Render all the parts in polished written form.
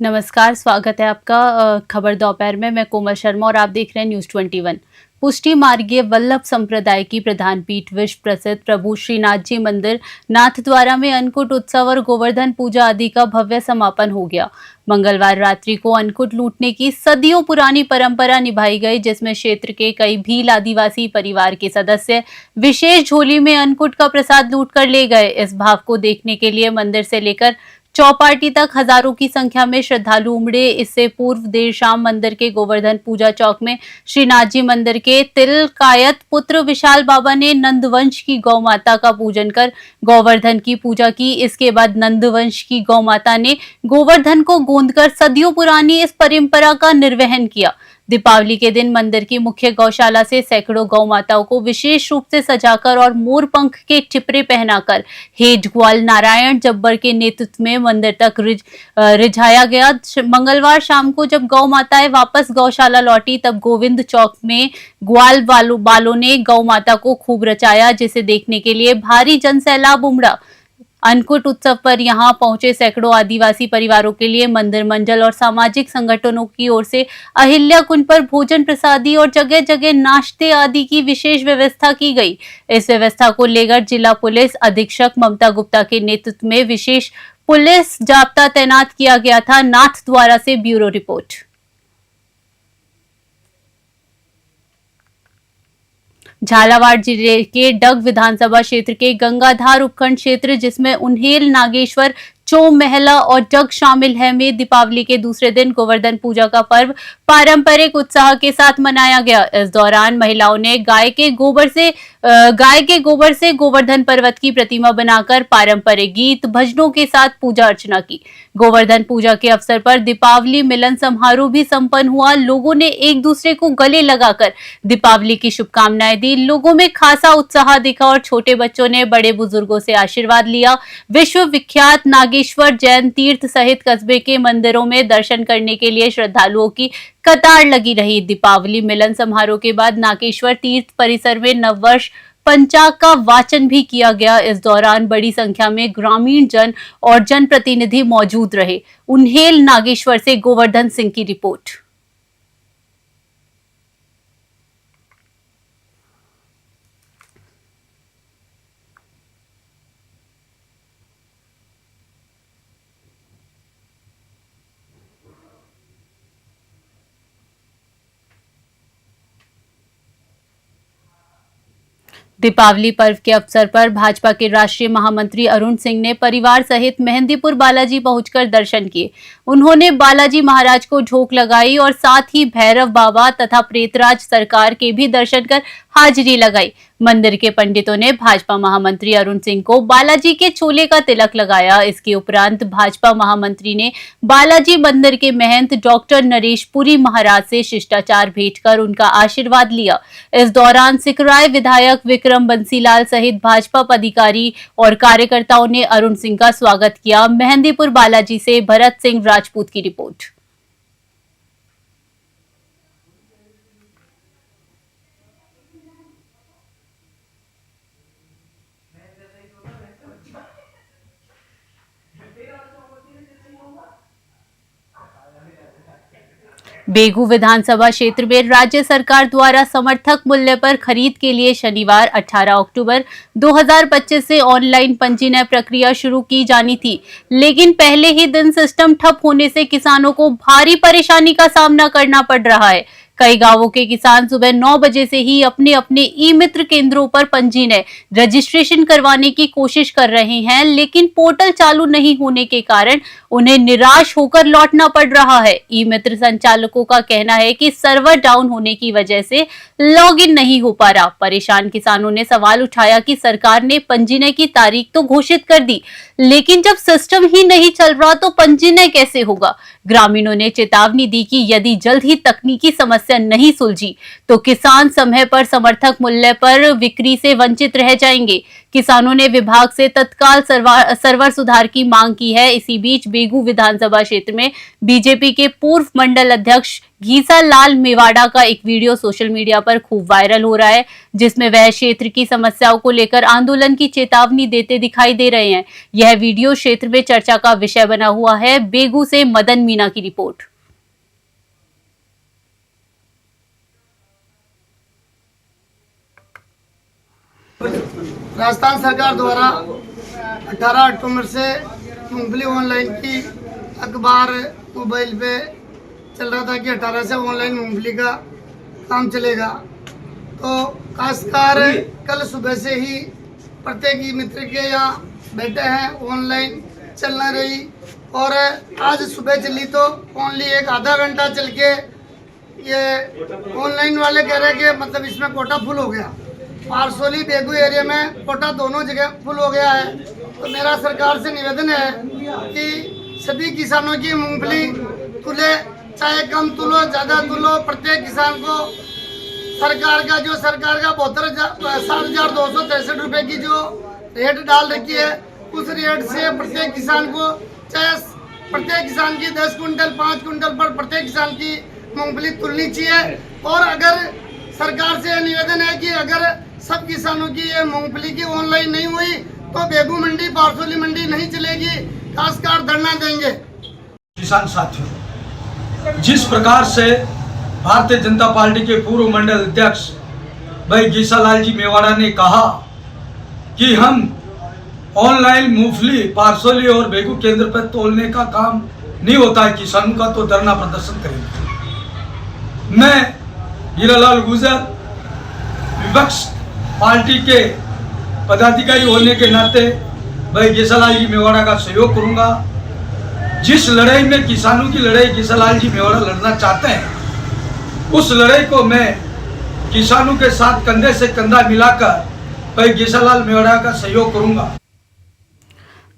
नमस्कार, स्वागत है आपका खबर दोपहर में। मैं कोमल शर्मा और आप देख रहे हैं न्यूज़ 21। पुष्टि मार्गीय वल्लभ संप्रदाय की प्रधान पीठ विश्व प्रसिद्ध प्रभु श्रीनाथ जी मंदिर नाथद्वारा में अन्नकूट उत्सव और गोवर्धन पूजा आदि का भव्य समापन हो गया। मंगलवार रात्रि को अन्नकूट लूटने की सदियों पुरानी परंपरा निभाई गई, जिसमें क्षेत्र के कई भील आदिवासी परिवार के सदस्य विशेष झोली में अन्नकूट का प्रसाद लूट कर ले गए। इस भाव को देखने के लिए मंदिर से लेकर चौपाटी तक हजारों की संख्या में श्रद्धालु उमड़े। इससे पूर्व देर शाम मंदिर के गोवर्धन पूजा चौक में श्रीनाथ जी मंदिर के तिलकायत पुत्र विशाल बाबा ने नंदवंश की गौ माता का पूजन कर गोवर्धन की पूजा की। इसके बाद नंदवंश की गौ माता ने गोवर्धन को गोंदकर सदियों पुरानी इस परंपरा का निर्वहन किया। दीपावली के दिन मंदिर की मुख्य गौशाला से सैकड़ों गौ माताओं को विशेष रूप से सजाकर और मोर पंख के टिपरे पहनाकर हेड ग्वाल नारायण जब्बर के नेतृत्व में मंदिर तक रिझाया गया। मंगलवार शाम को जब गौ माताएं वापस गौशाला लौटी, तब गोविंद चौक में ग्वाल बालों ने गौ माता को खूब रचाया, जिसे देखने के लिए भारी जनसैलाब उमड़ा। अन्नकूट उत्सव पर यहां पहुंचे सैकड़ों आदिवासी परिवारों के लिए मंदिर मंडल और सामाजिक संगठनों की ओर से अहिल्या कुंज पर भोजन प्रसादी और जगह जगह नाश्ते आदि की विशेष व्यवस्था की गई। इस व्यवस्था को लेकर जिला पुलिस अधीक्षक ममता गुप्ता के नेतृत्व में विशेष पुलिस जाब्ता तैनात किया गया था। नाथद्वारा से ब्यूरो रिपोर्ट। झालावाड़ जिले के डग विधानसभा क्षेत्र के गंगाधार उपखंड क्षेत्र, जिसमें उन्हेल, नागेश्वर, चोम महला और डग शामिल है, में दीपावली के दूसरे दिन गोवर्धन पूजा का पर्व पारंपरिक उत्साह के साथ मनाया गया। इस दौरान महिलाओं ने गाय के गोबर से गोवर्धन पर्वत की प्रतिमा बनाकर पारंपरिक गीत भजनों के साथ पूजा अर्चना की। गोवर्धन पूजा के अवसर पर दीपावली मिलन समारोह भी संपन्न हुआ। लोगों ने एक दूसरे को गले लगाकर दीपावली की शुभकामनाएं दी। लोगों में खासा उत्साह दिखा और छोटे बच्चों ने बड़े बुजुर्गों से आशीर्वाद लिया। विश्व विख्यात नागेश्वर जैन तीर्थ सहित कस्बे के मंदिरों में दर्शन करने के लिए श्रद्धालुओं की कतार लगी रही। दीपावली मिलन समारोह के बाद नागेश्वर तीर्थ परिसर में नववर्ष पंचाग का वाचन भी किया गया। इस दौरान बड़ी संख्या में ग्रामीण जन और जनप्रतिनिधि मौजूद रहे। उन्हेल नागेश्वर से गोवर्धन सिंह की रिपोर्ट। दीपावली पर्व के अवसर पर भाजपा के राष्ट्रीय महामंत्री अरुण सिंह ने परिवार सहित मेहंदीपुर बालाजी पहुंचकर दर्शन किए। उन्होंने बालाजी महाराज को झोंक लगाई और साथ ही भैरव बाबा तथा प्रेतराज सरकार के भी दर्शन कर हाजिरी लगाई। मंदिर के पंडितों ने भाजपा महामंत्री अरुण सिंह को बालाजी के चोले का तिलक लगाया। इसके उपरांत भाजपा महामंत्री ने बालाजी मंदिर के महंत डॉक्टर नरेश पुरी महाराज से शिष्टाचार भेंट कर उनका आशीर्वाद लिया। इस दौरान सिकराय विधायक विक्रम बंसीलाल सहित भाजपा पदाधिकारी और कार्यकर्ताओं ने अरुण सिंह का स्वागत किया। मेहंदीपुर बालाजी से भरत सिंह राजपूत की रिपोर्ट। बेगू विधानसभा क्षेत्र में राज्य सरकार द्वारा समर्थक मूल्य पर खरीद के लिए शनिवार 18 अक्टूबर 2025 से ऑनलाइन पंजीयन प्रक्रिया शुरू की जानी थी, लेकिन पहले ही दिन सिस्टम ठप होने से किसानों को भारी परेशानी का सामना करना पड़ रहा है। कई गांवों के किसान सुबह 9 बजे से ही अपने अपने ई मित्र केंद्रों पर पंजीयन रजिस्ट्रेशन करवाने की कोशिश कर रहे हैं, लेकिन पोर्टल चालू नहीं होने के कारण उन्हें निराश होकर लौटना पड़ रहा है। ई मित्र संचालकों का कहना है कि सर्वर डाउन होने की वजह से लॉगिन नहीं हो पा रहा। परेशान किसानों ने सवाल उठाया कि सरकार ने पंजीयन की तारीख तो घोषित कर दी, लेकिन जब सिस्टम ही नहीं चल रहा तो पंजीयन कैसे होगा। ग्रामीणों ने चेतावनी दी कि यदि जल्द ही तकनीकी समस्या समस्या नहीं सुलझी तो किसान समय पर समर्थक मूल्य पर बिक्री से वंचित रह जाएंगे। किसानों ने विभाग से तत्काल सर्वर सुधार की मांग की है। इसी बीच बेगू विधानसभा क्षेत्र में बीजेपी के पूर्व मंडल अध्यक्ष घीसा लाल मेवाड़ा का एक वीडियो सोशल मीडिया पर खूब वायरल हो रहा है, जिसमें वह क्षेत्र की समस्याओं को लेकर आंदोलन की चेतावनी देते दिखाई दे रहे हैं। यह वीडियो क्षेत्र में चर्चा का विषय बना हुआ है। बेगू से मदन मीना की रिपोर्ट। राजस्थान सरकार द्वारा 18 अक्टूबर से मूंगफली ऑनलाइन की अखबार मोबाइल पे चल रहा था कि 18 से ऑनलाइन मूंगफली का काम चलेगा। तो खासकर कल सुबह से ही प्रत्येक मित्र के यहाँ बैठे हैं, ऑनलाइन चलना रही और आज सुबह चली तो ओनली एक आधा घंटा चल के ये ऑनलाइन वाले कह रहे कि मतलब इसमें कोटा फुल हो गया। पारसोली बेगू एरिया में कोटा दोनों जगह फुल हो गया है। तो मेरा सरकार से निवेदन है कि सभी किसानों की मूंगफली तुले, चाहे कम तुलो ज़्यादा तुलो, प्रत्येक किसान को सरकार का 72,763 रुपये की जो रेट डाल रखी है उस रेट से प्रत्येक किसान को, चाहे प्रत्येक किसान की 10 कुंटल 5 कुंटल पर प्रत्येक किसान की मूंगफली तुलनी चाहिए। और अगर सरकार से निवेदन है कि अगर सब किसानों की ये मूंगफली की ऑनलाइन नहीं हुई तो बेगू मंडी पारसोली मंडी नहीं चलेगी, खासकर धरना देंगे। किसान साथियों, जिस प्रकार से भारतीय जनता पार्टी के पूर्व मंडल अध्यक्ष भाई घीसा लाल जी मेवाड़ा ने कहा कि हम ऑनलाइन मूंगफली पारसोली और बेगू केंद्र पर तोलने का काम नहीं होता है किसानों का, तो धरना प्रदर्शन करेंगे। मैं हीरालाल गुजर विपक्ष पार्टी के पदाधिकारी होने के नाते भाई घीसा लाल जी मेवाड़ा का सहयोग करूंगा। जिस लड़ाई में किसानों की लड़ाई घीसा लाल जी मेवाड़ा लड़ना चाहते हैं, उस लड़ाई को मैं किसानों के साथ कंधे से कंधा मिलाकर भाई घीसा लाल मेवाड़ा का सहयोग करूंगा।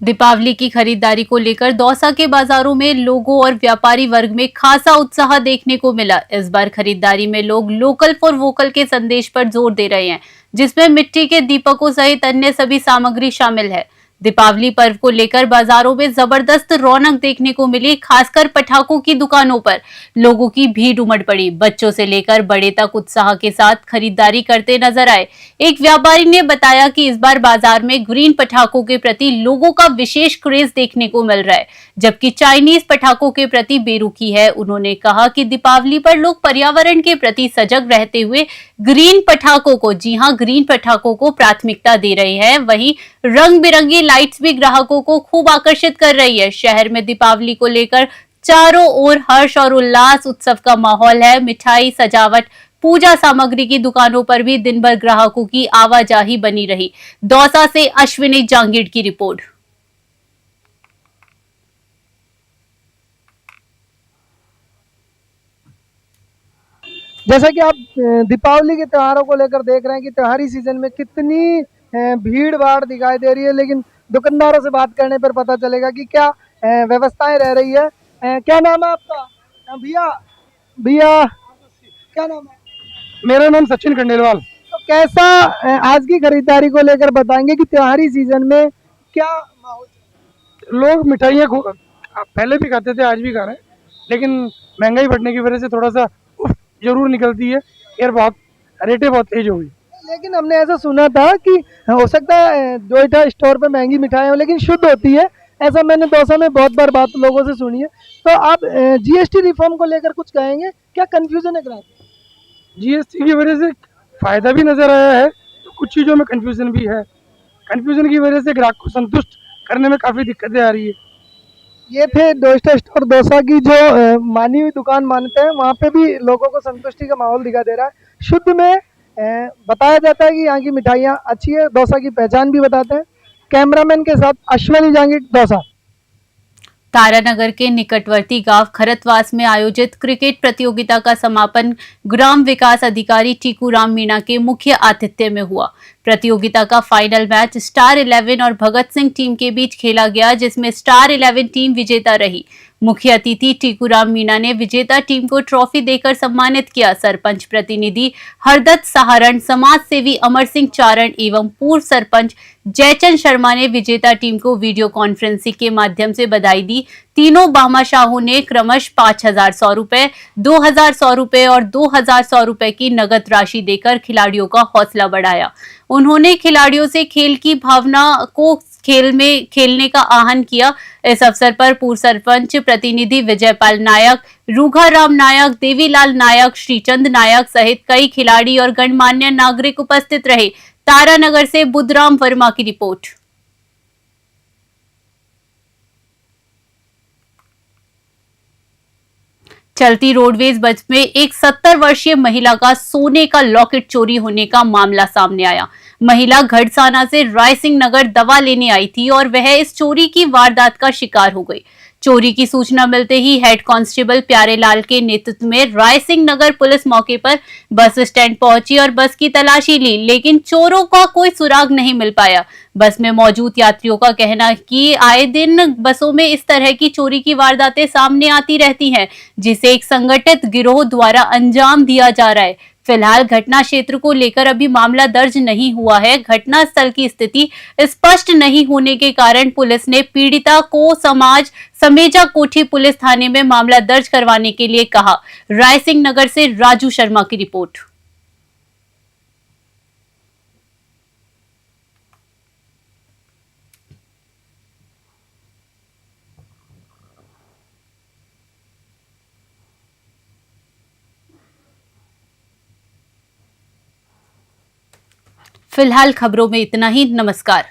दीपावली की खरीदारी को लेकर दौसा के बाजारों में लोगों और व्यापारी वर्ग में खासा उत्साह देखने को मिला। इस बार खरीदारी में लोग लोकल फॉर वोकल के संदेश पर जोर दे रहे हैं, जिसमें मिट्टी के दीपकों सहित अन्य सभी सामग्री शामिल है। दीपावली पर्व को लेकर बाजारों में जबरदस्त रौनक देखने को मिली। खासकर पटाखों की दुकानों पर लोगों की भीड़ उमड़ पड़ी। बच्चों से लेकर बड़े तक उत्साह के साथ खरीदारी करते नजर आए। एक व्यापारी ने बताया कि इस बार बाजार में ग्रीन पटाखों के प्रति लोगों का विशेष क्रेज देखने को मिल रहा है, जबकि चाइनीज पटाखों के प्रति बेरुखी है। उन्होंने कहा कि दीपावली पर लोग पर्यावरण के प्रति सजग रहते हुए ग्रीन पटाखों को, जी हां, ग्रीन पटाखों को प्राथमिकता दे रहे हैं। वहीं रंग बिरंगी लाइट्स भी ग्राहकों को खूब आकर्षित कर रही है। शहर में दीपावली को लेकर चारों ओर हर्ष और उल्लास उत्सव का माहौल है। मिठाई, सजावट, पूजा सामग्री की दुकानों पर भी दिन भर ग्राहकों की आवाजाही बनी रही। दौसा से अश्विनी जांगीड़ की रिपोर्ट। जैसा कि आप दीपावली के त्योहारों को लेकर देख रहे हैं कि त्योहारी सीजन में कितनी भीड़ भाड़ दिखाई दे रही है, लेकिन दुकानदारों से बात करने पर पता चलेगा कि क्या व्यवस्थाएं रह रही है। क्या नाम है आपका? भैया भैया क्या नाम है? मेरा नाम सचिन खंडेलवाल। तो कैसा आज की खरीदारी को लेकर बताएंगे कि त्योहारी सीजन में क्या माहौल? लोग मिठाइयाँ पहले भी खाते थे, आज भी खा रहे हैं, लेकिन महंगाई बढ़ने की वजह से थोड़ा सा जरूर निकलती है, यार बहुत रेटें बहुत तेज हो गई। लेकिन हमने ऐसा सुना था कि हो सकता है जोइटा स्टोर पे महंगी मिठाई हो लेकिन शुद्ध होती है, ऐसा मैंने दौसा में बहुत बार बात लोगों से सुनी है। तो आप जीएसटी रिफॉर्म को लेकर कुछ कहेंगे? क्या कंफ्यूजन है ग्राहक? जीएसटी की वजह से फायदा भी नजर आया है, तो कुछ चीज़ों में कंफ्यूजन भी है। कंफ्यूजन की वजह से ग्राहक को संतुष्ट करने में काफ़ी दिक्कतें आ रही है। ये थे जोइटा स्टोर दौसा की जो मानी हुई दुकान मानते हैं, वहाँ पे भी लोगों को संतुष्टि का माहौल दिखाई दे रहा है। शुद्ध में बताया जाता है कि यहाँ की मिठाइयाँ अच्छी है, दौसा की पहचान भी बताते हैं। कैमरामैन के साथ अश्विनी जांगीड़, दौसा। तारानगर के निकटवर्ती गांव खरतवास में आयोजित क्रिकेट प्रतियोगिता का समापन ग्राम विकास अधिकारी टीकूराम मीणा के मुख्य आतिथ्य में हुआ। प्रतियोगिता का फाइनल मैच स्टार 11 और भगत सिंह टीम के बीच खेला गया, जिसमें स्टार 11 टीम विजेता रही। मुख्य अतिथि टीकूराम मीणा ने विजेता टीम को ट्रॉफी देकर सम्मानित किया। सरपंच प्रतिनिधि हरदत्त सहारण, समाज सेवी अमर सिंह चारण एवं पूर्व सरपंच जयचंद शर्मा ने विजेता टीम को वीडियो कॉन्फ्रेंसिंग के माध्यम से बधाई दी। तीनों भामाशाहों ने क्रमश 5,100 रुपए, 2,100 रुपए और 2,100 रुपए की नगद राशि देकर खिलाड़ियों का हौसला बढ़ाया। उन्होंने खिलाड़ियों से खेल की भावना को खेल में खेलने का आह्वान किया। इस अवसर पर पूर्व सरपंच प्रतिनिधि विजयपाल नायक, रूघाराम नायक, देवीलाल नायक, श्रीचंद नायक सहित कई खिलाड़ी और गणमान्य नागरिक उपस्थित रहे। तारानगर से बुद्धराम वर्मा की रिपोर्ट। चलती रोडवेज बस में एक 70 वर्षीय महिला का सोने का लॉकेट चोरी होने का मामला सामने आया। महिला घड़साना से रायसिंह नगर दवा लेने आई थी और वह इस चोरी की वारदात का शिकार हो गई। चोरी की सूचना मिलते ही हेड कांस्टेबल प्यारेलाल के नेतृत्व में रायसिंह नगर पुलिस मौके पर बस स्टैंड पहुंची और बस की तलाशी ली, लेकिन चोरों का कोई सुराग नहीं मिल पाया। बस में मौजूद यात्रियों का कहना है कि आए दिन बसों में इस तरह की चोरी की वारदातें सामने आती रहती हैं, जिसे एक संगठित गिरोह द्वारा अंजाम दिया जा रहा है। फिलहाल घटना क्षेत्र को लेकर अभी मामला दर्ज नहीं हुआ है। घटना स्थल की स्थिति स्पष्ट नहीं होने के कारण पुलिस ने पीड़िता को समेजा कोठी पुलिस थाने में मामला दर्ज करवाने के लिए कहा। रायसिंह नगर से राजू शर्मा की रिपोर्ट। फिलहाल खबरों में इतना ही। नमस्कार।